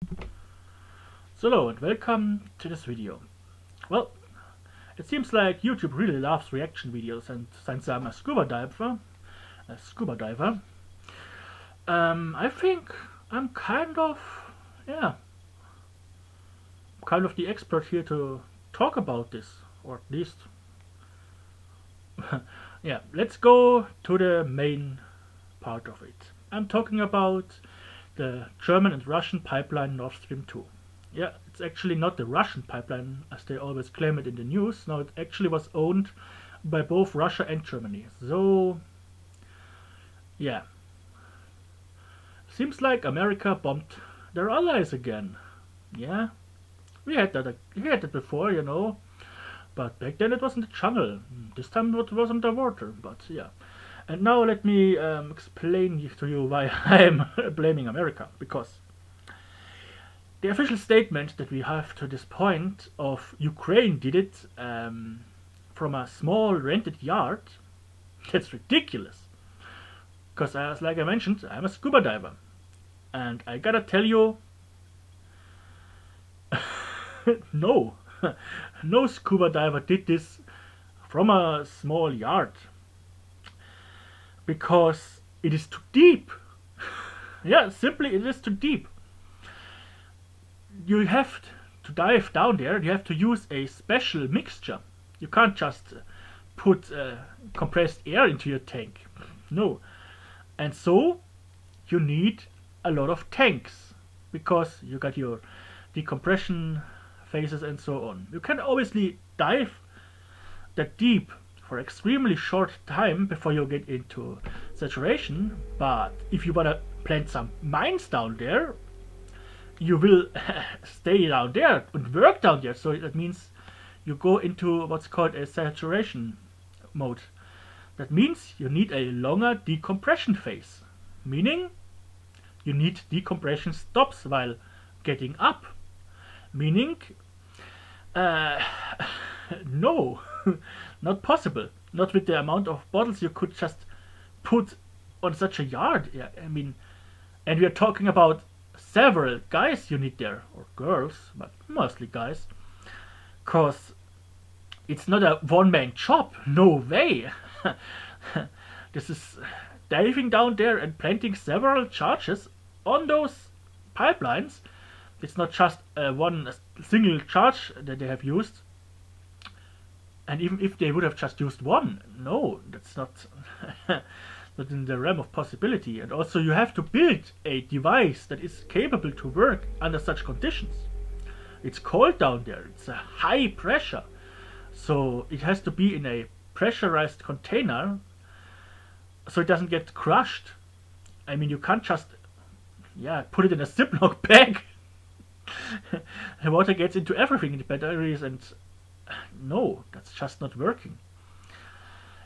So hello and welcome to this video. Well, it seems like YouTube really loves reaction videos, and since I'm a scuba diver, I think I'm yeah, kind of the expert here to talk about this, or at least, yeah. Let's go to the main part of it. I'm talking about the German and Russian pipeline Nord Stream 2. Yeah, it's actually not the Russian pipeline as they always claim it in the news. No, it actually was owned by both Russia and Germany. So, yeah. Seems like America bombed their allies again. Yeah, we had that before, you know. But back then it was in the jungle. This time it was underwater. But yeah. And now let me explain to you why I'm blaming America. Because the official statement that we have to this point of Ukraine did it from a small rented yard, that's ridiculous. Because like I mentioned, I'm a scuba diver. And I gotta tell you, no. No scuba diver did this from a small yard. Because it is too deep. Yeah, simply it is too deep. You have to dive down there, you have to use a special mixture. You can't just put compressed air into your tank. No. And so you need a lot of tanks, because you got your decompression phases and so on. You can obviously dive that deep for extremely short time before you get into saturation, but if you wanna plant some mines down there, you will stay down there and work down there. So that means you go into what's called a saturation mode. That means you need a longer decompression phase, meaning you need decompression stops while getting up, meaning no, not possible. Not with the amount of bottles you could just put on such a yard. Yeah, I mean, and we are talking about several guys you need there, or girls, but mostly guys, cause it's not a one-man job. No way. This is diving down there and planting several charges on those pipelines. It's not just one single charge that they have used. And even if they would have just used one, no, that's not not in the realm of possibility. And also you have to build a device that is capable to work under such conditions. It's cold down there, it's a high pressure. So it has to be in a pressurized container so it doesn't get crushed. I mean, you can't just put it in a Ziploc bag. The water gets into everything in the batteries, and no, that's just not working.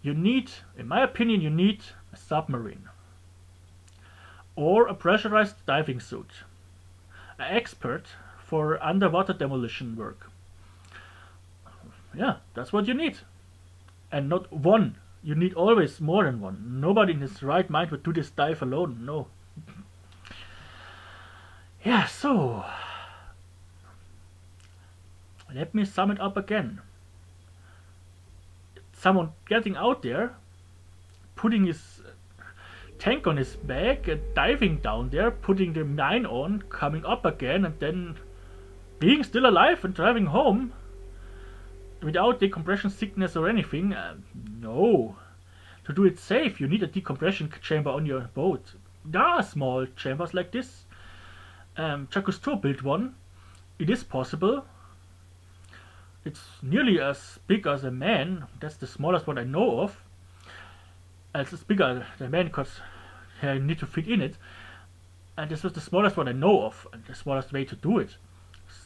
You need, in my opinion, you need a submarine or a pressurized diving suit, an expert for underwater demolition work. Yeah, that's what you need. And not one. You need always more than one. Nobody in his right mind would do this dive alone. No. Yeah, so let me sum it up again. Someone getting out there, putting his tank on his back and diving down there, putting the mine on, coming up again, and then being still alive and driving home without decompression sickness or anything. No. To do it safe, you need a decompression chamber on your boat. There are small chambers like this. Jacques Cousteau built one. It is possible. It's nearly as big as a man. That's the smallest one I know of. It's bigger than a man because you need to fit in it. And this was the smallest one I know of, and the smallest way to do it.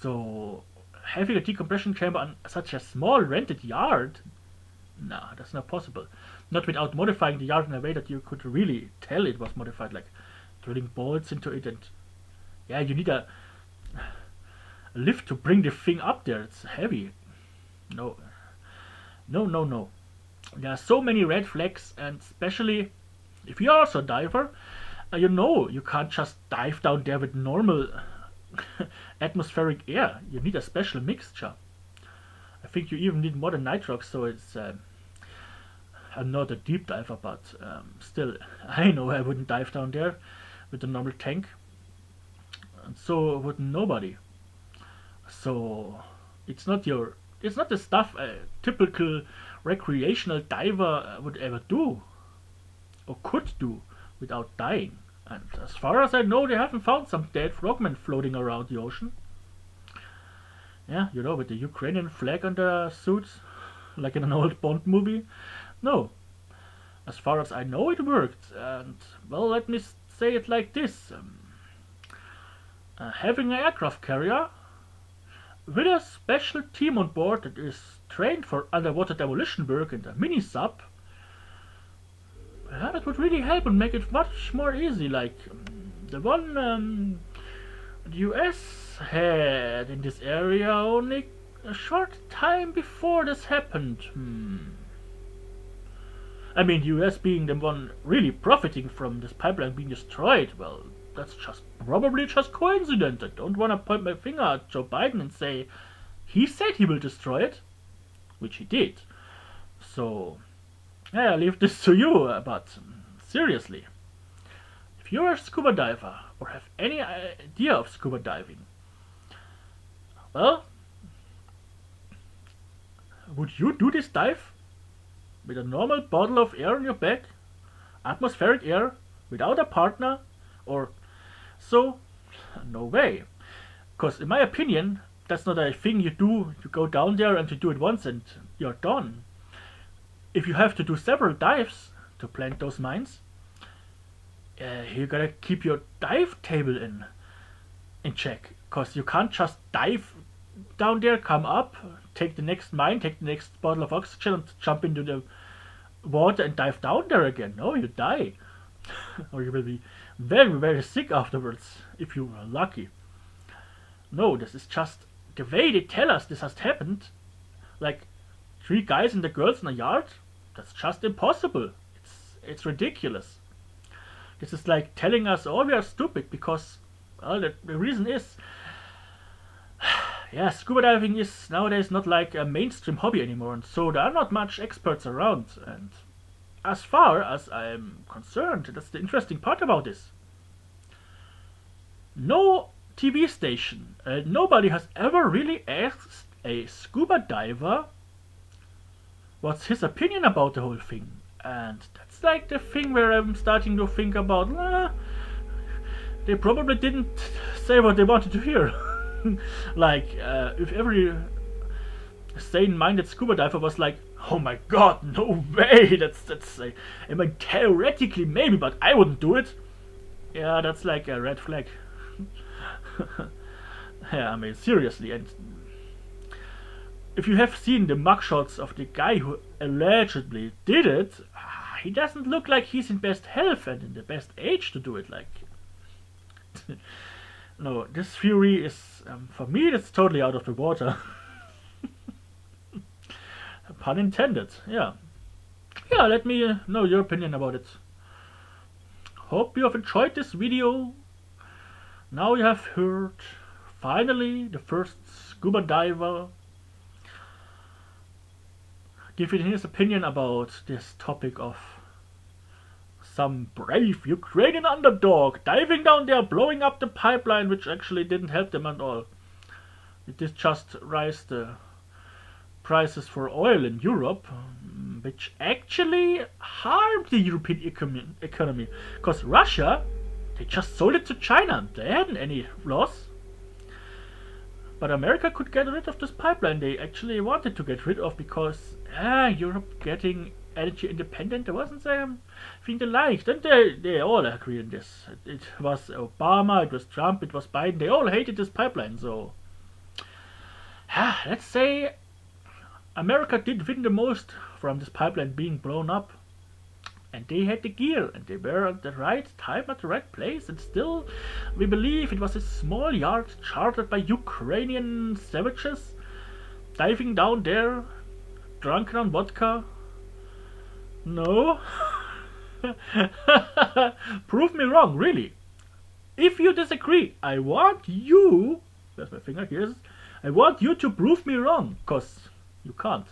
So having a decompression chamber on such a small rented yard, nah, that's not possible. Not without modifying the yard in a way that you could really tell it was modified, like drilling bolts into it, and yeah, you need a lift to bring the thing up there. It's heavy. No. There are so many red flags, and especially if you're also a diver, you know you can't just dive down there with normal atmospheric air. You need a special mixture. I think you even need more than nitrox, so it's I'm not a deep diver, but still, I know I wouldn't dive down there with a normal tank, and so would nobody. So it's not the stuff a typical recreational diver would ever do or could do without dying. And as far as I know, they haven't found some dead frogmen floating around the ocean. Yeah, you know, with the Ukrainian flag on their suits, like in an old Bond movie. No. As far as I know, it worked. And, well, let me say it like this. Having an aircraft carrier with a special team on board that is trained for underwater demolition work and a mini-sub, yeah, that would really help and make it much more easy. Like the one the US had in this area only a short time before this happened. I mean, the US being the one really profiting from this pipeline being destroyed, well, that's probably just coincidence. I don't want to point my finger at Joe Biden and say he said he will destroy it, which he did. So, yeah, I leave this to you, but seriously, if you're a scuba diver or have any idea of scuba diving, well, would you do this dive with a normal bottle of air on your back, atmospheric air, without a partner, or so? No way. Because in my opinion, that's not a thing you do. You go down there and you do it once and you're done. If you have to do several dives to plant those mines, you gotta keep your dive table in check. Because you can't just dive down there, come up, take the next mine, take the next bottle of oxygen and jump into the water and dive down there again. No, you die. Or you will be very, very sick afterwards, if you are lucky. No, this is just the way they tell us this has happened. Like 3 guys and the girls in a yard? That's just impossible. It's ridiculous. This is like telling us, oh, we are stupid because, well, the reason is, yeah, scuba diving is nowadays not like a mainstream hobby anymore, and so there are not much experts around. And as far as I'm concerned, that's the interesting part about this. No TV station, nobody has ever really asked a scuba diver what's his opinion about the whole thing. And that's like the thing where I'm starting to think about, they probably didn't say what they wanted to hear. Like, if every sane-minded scuba diver was like, oh my god, no way, that's I mean, theoretically maybe, but I wouldn't do it. Yeah, that's like a red flag. Yeah, I mean, seriously. And if you have seen the mugshots of the guy who allegedly did it, he doesn't look like he's in best health and in the best age to do it. Like, no, this theory is, for me, it's totally out of the water. Pun intended. Yeah, let me know your opinion about it. Hope you have enjoyed this video. Now you have heard, finally, the first scuba diver giving his opinion about this topic of some brave Ukrainian underdog diving down there, blowing up the pipeline, which actually didn't help them at all. It did just raise the prices for oil in Europe, which actually harmed the European economy. Because Russia, they just sold it to China. They hadn't any loss. But America could get rid of this pipeline they actually wanted to get rid of, because Europe getting energy independent wasn't the thing they liked. And they all agree on this. It was Obama, it was Trump, it was Biden. They all hated this pipeline. So, let's say America did win the most from this pipeline being blown up. And they had the gear, and they were at the right time at the right place, and still we believe it was a small yard chartered by Ukrainian savages diving down there, drunken on vodka. No? Prove me wrong, really. If you disagree, I want you, where's my finger, here it is, I want you to prove me wrong, cause you can't.